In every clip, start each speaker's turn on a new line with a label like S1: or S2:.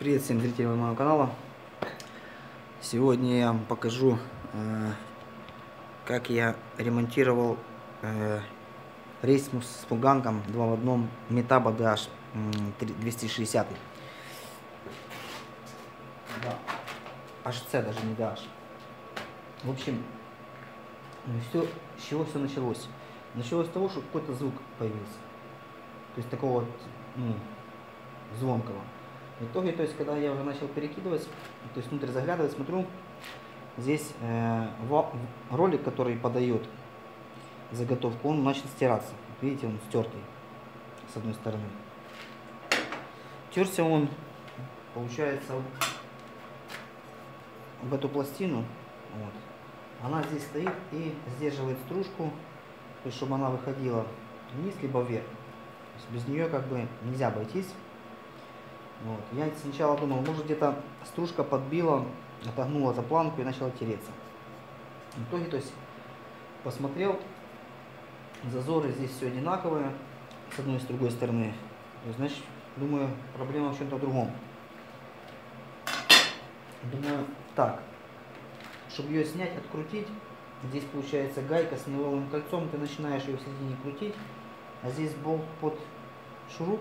S1: Привет всем зрителям моего канала. Сегодня я вам покажу, как я ремонтировал рейсмус с фуганком 2 в 1 Metabo HC 260. Да. HC, даже не DH. В общем, все, с чего все началось? Началось с того, что какой-то звук появился. То есть такого вот, звонкого. В итоге, то есть, когда я уже начал перекидывать, то есть внутрь заглядывать, смотрю, здесь ролик, который подает заготовку, он начал стираться. Видите, он стертый с одной стороны. Терся он, получается, в эту пластину. Вот. Она здесь стоит и сдерживает стружку, то есть, чтобы она выходила вниз либо вверх. То есть без нее как бы нельзя обойтись. Вот. Я сначала думал, может где-то стружка подбила, отогнула за планку и начала тереться. В итоге, то есть, посмотрел, зазоры здесь все одинаковые, с одной и с другой стороны. То есть, значит, думаю, проблема в чем-то другом. Думаю, так, чтобы ее снять, открутить, здесь получается гайка с нейлоновым кольцом, ты начинаешь ее в середине крутить, а здесь болт под шуруп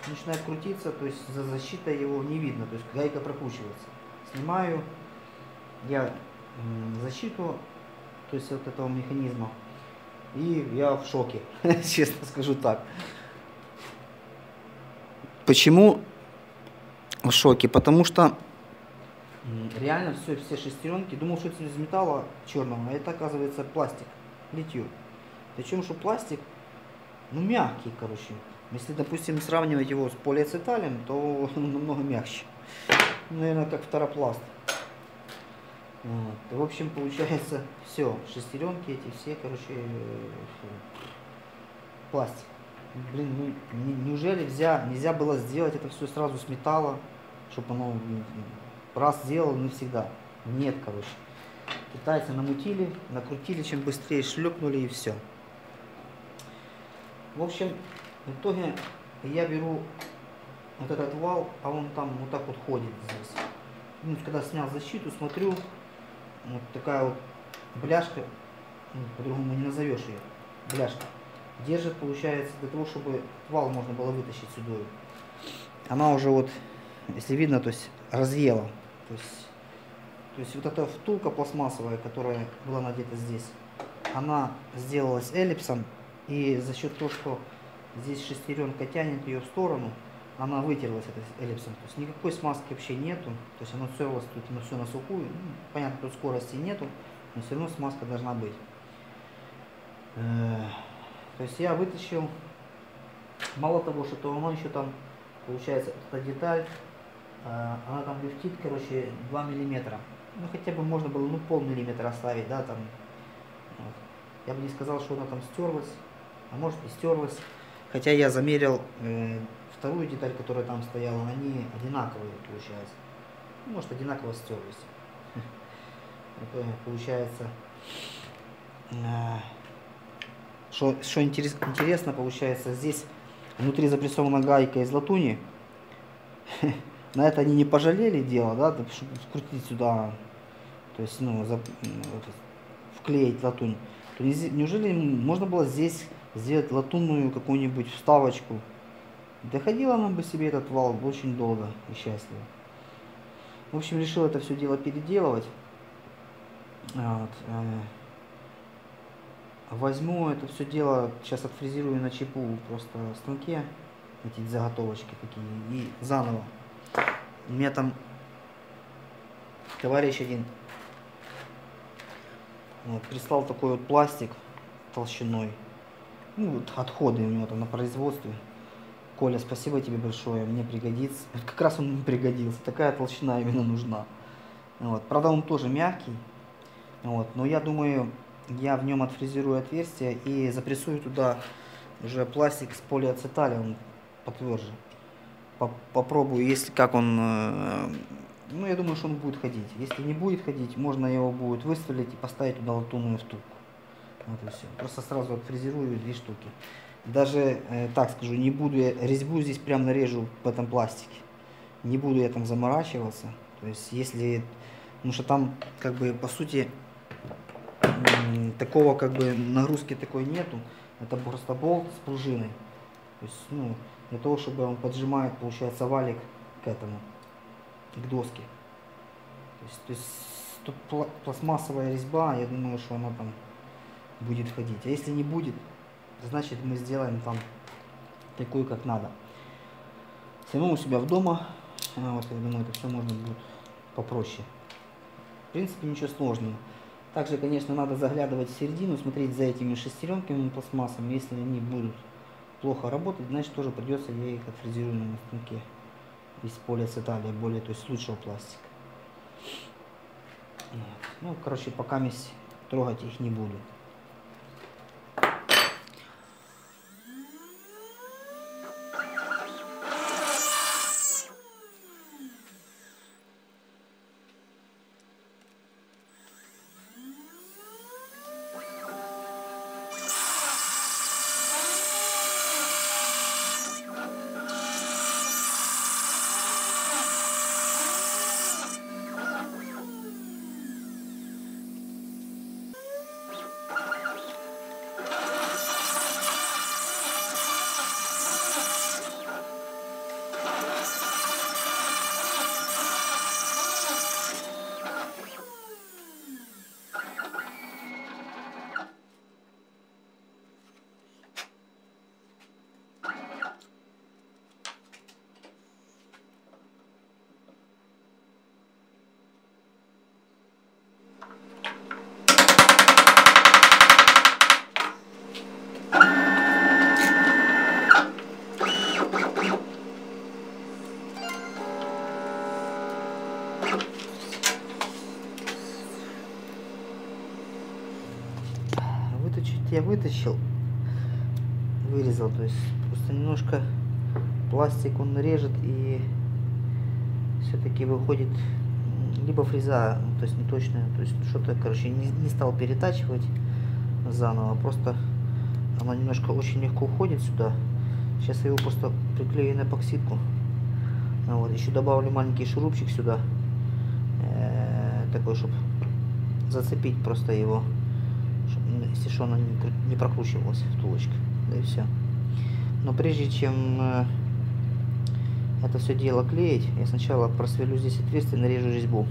S1: начинает крутиться, то есть за защитой его не видно, то есть гайка прокручивается. Снимаю я защиту, то есть от этого механизма, и я в шоке, честно скажу так. Почему в шоке? Потому что реально все шестеренки, думал, что это из металла черного, а это оказывается пластик, литье. Причем, что пластик, мягкий, короче. Если, допустим, сравнивать его с полиацеталем, то он намного мягче. Наверное, как второпласт. Вот. В общем, получается, все, шестеренки эти все, короче, пластик. Блин, неужели нельзя было сделать это все сразу с металла, чтобы оно раз сделал навсегда? Нет, короче. Китайцы намутили, накрутили, чем быстрее шлепнули и все. В общем, в итоге я беру вот этот вал, а он там вот так вот ходит здесь. Ну, когда снял защиту, смотрю, вот такая вот бляшка, по-другому не назовешь ее, бляшка, держит, получается, для того, чтобы вал можно было вытащить сюда. Она уже вот, если видно, то есть разъела. То есть вот эта втулка пластмассовая, которая была надета здесь, она сделалась эллипсом, и за счет того, что здесь шестеренка тянет ее в сторону, она вытерлась этой эллипсом. То есть никакой смазки вообще нету. То есть оно стерлось тут, но все на сухую. Ну, понятно, тут скорости нету, но все равно смазка должна быть. То есть я вытащил. Мало того, что оно еще там, получается, эта деталь, она там люфтит, короче, 2 миллиметра. Ну хотя бы можно было, ну, полмиллиметра оставить, да, там. Вот. Я бы не сказал, что она там стерлась, а может и стерлась. Хотя я замерил вторую деталь, которая там стояла, они одинаковые, получается. Может, одинаково стерлись. Это получается, что интересно, получается, здесь внутри запрессована гайка из латуни. На это они не пожалели дело, да, чтобы вкрутить сюда, то есть, ну, вклеить латунь. То неужели можно было здесь сделать латунную какую-нибудь вставочку? Доходила нам бы себе этот вал очень долго и счастливо. В общем, решил это все дело переделывать. Вот. Возьму это все дело, сейчас отфрезерую на чипу, просто станке, эти заготовочки такие, и заново. У меня там товарищ один вот, прислал такой вот пластик толщиной. Ну, вот отходы у него там на производстве. Коля, спасибо тебе большое, мне пригодится. Вот как раз он мне пригодился, такая толщина именно нужна. Вот. Правда, он тоже мягкий, вот, но я думаю, я в нем отфрезерую отверстие и запрессую туда уже пластик с полиацеталем потверже. Попробую, если как он, ну, я думаю, что он будет ходить. Если не будет ходить, можно его будет выстрелить и поставить туда латунную втулку. Вот и все. Просто сразу отфрезерую 2 штуки. Даже, так скажу, не буду, я резьбу здесь прям нарежу в этом пластике. Не буду я там заморачиваться. То есть если... Потому что там как бы по сути такого как бы нагрузки такой нету. Это просто болт с пружиной. То есть, ну, для того, чтобы он поджимает, получается, валик к этому, к доске. То есть тут пластмассовая резьба, я думаю, что она там будет ходить. А если не будет, значит мы сделаем там такую, как надо. Самому у себя в дома, вот я думаю, это все можно будет попроще. В принципе, ничего сложного. Также, конечно, надо заглядывать в середину, смотреть за этими шестеренками пластмассами. Если они будут плохо работать, значит тоже придется я их отфрезерую на станке из полиацеталия, более, то есть лучшего пластика. Вот. Ну, короче, пока трогать их не буду. Я вытащил, вырезал, то есть просто немножко пластик он режет и все-таки выходит либо фреза, то есть неточная, то есть что-то, короче, не стал перетачивать заново, просто она немножко очень легко уходит сюда. Сейчас я его просто приклею на эпоксидку. Вот, еще добавлю маленький шурупчик сюда, такой, чтобы зацепить просто его, чтобы, если что, она не прокручивалась втулочка, да и все. Но прежде чем это все дело клеить, я сначала просверлю здесь отверстие, нарежу резьбу.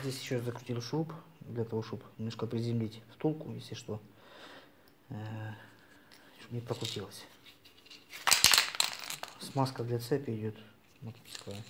S1: Здесь еще закрутил шуруп, для того, чтобы немножко приземлить втулку, если что, чтобы не прокрутилось. Смазка для цепи идет мотоцикловая.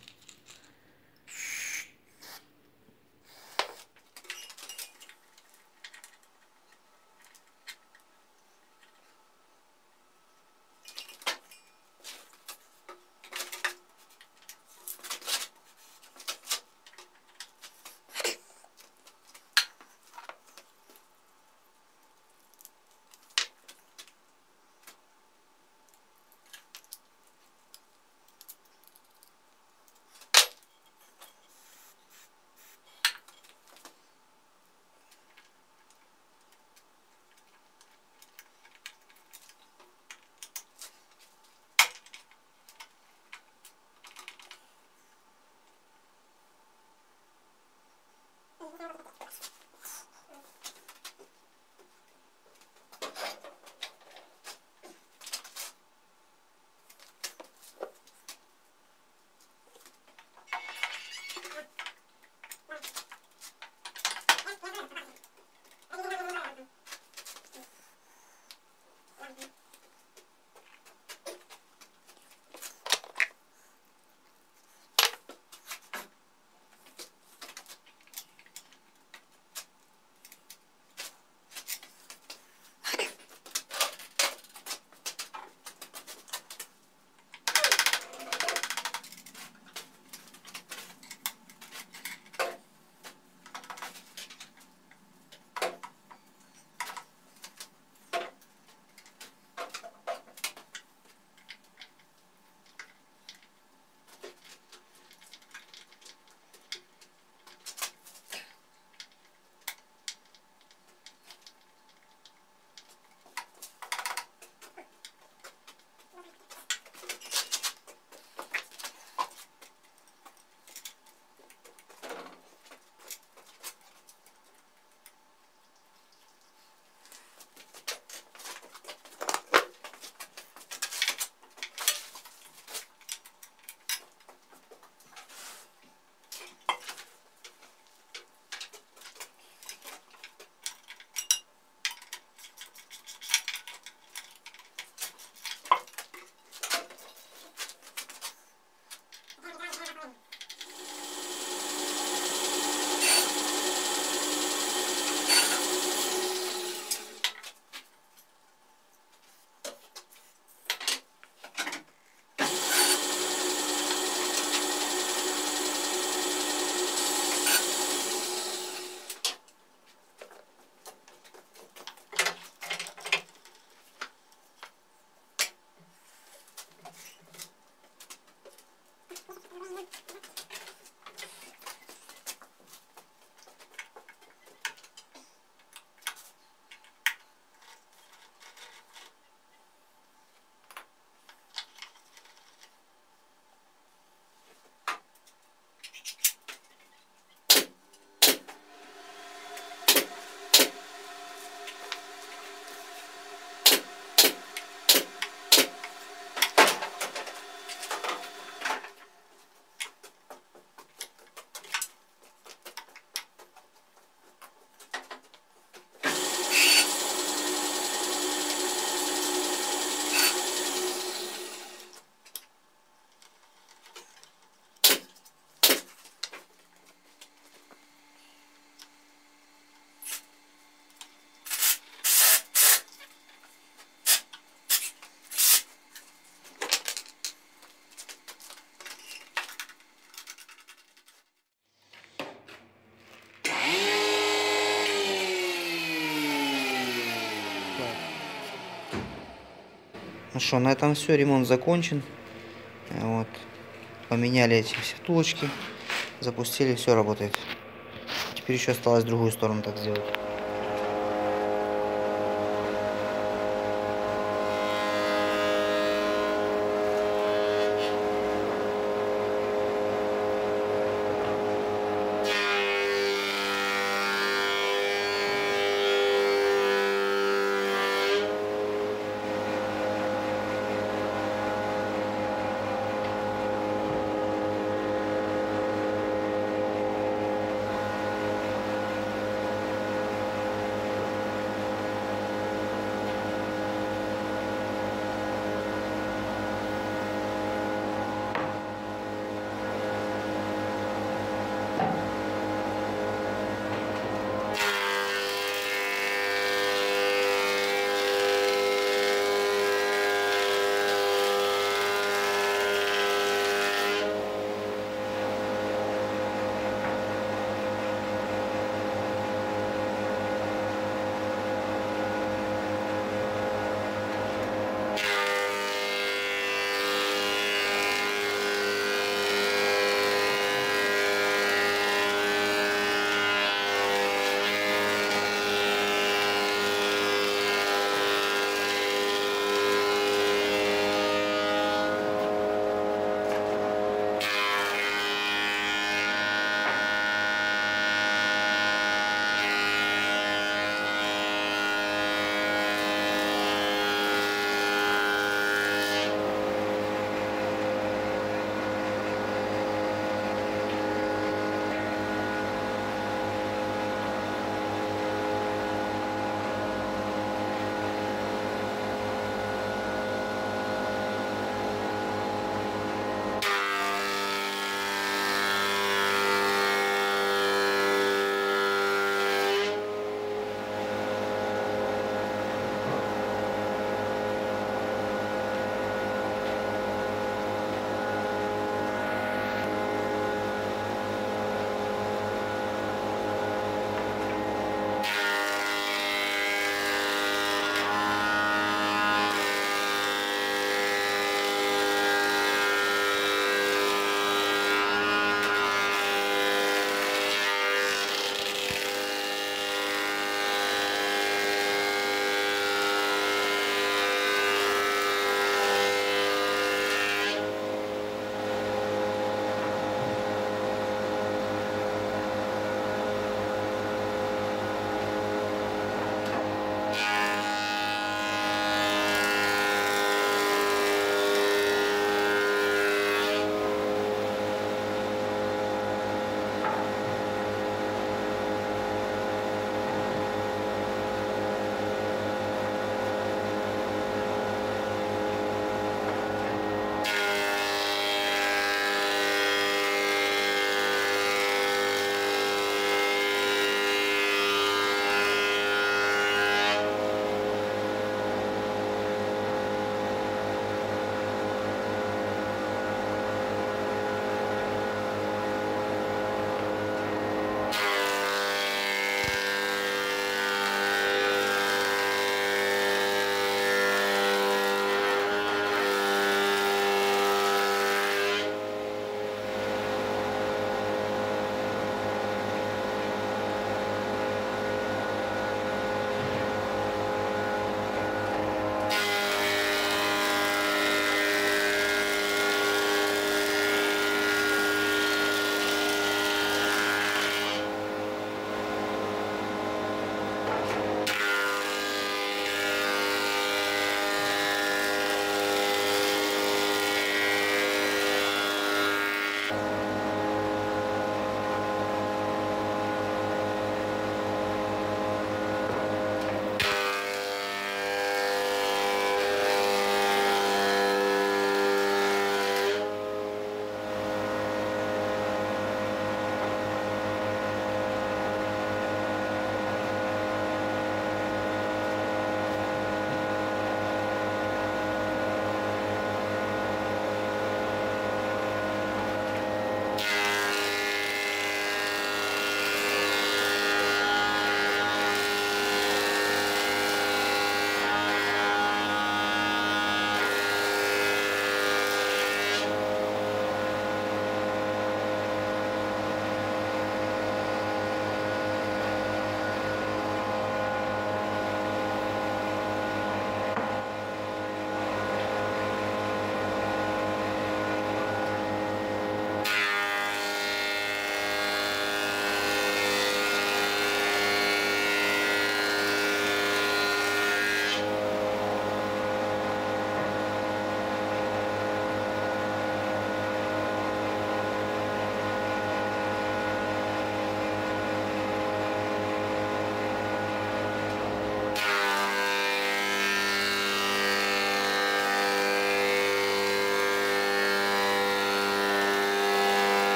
S1: Ну что, на этом все, ремонт закончен. Вот. Поменяли эти все втулочки, запустили, все работает. Теперь еще осталось другую сторону так сделать.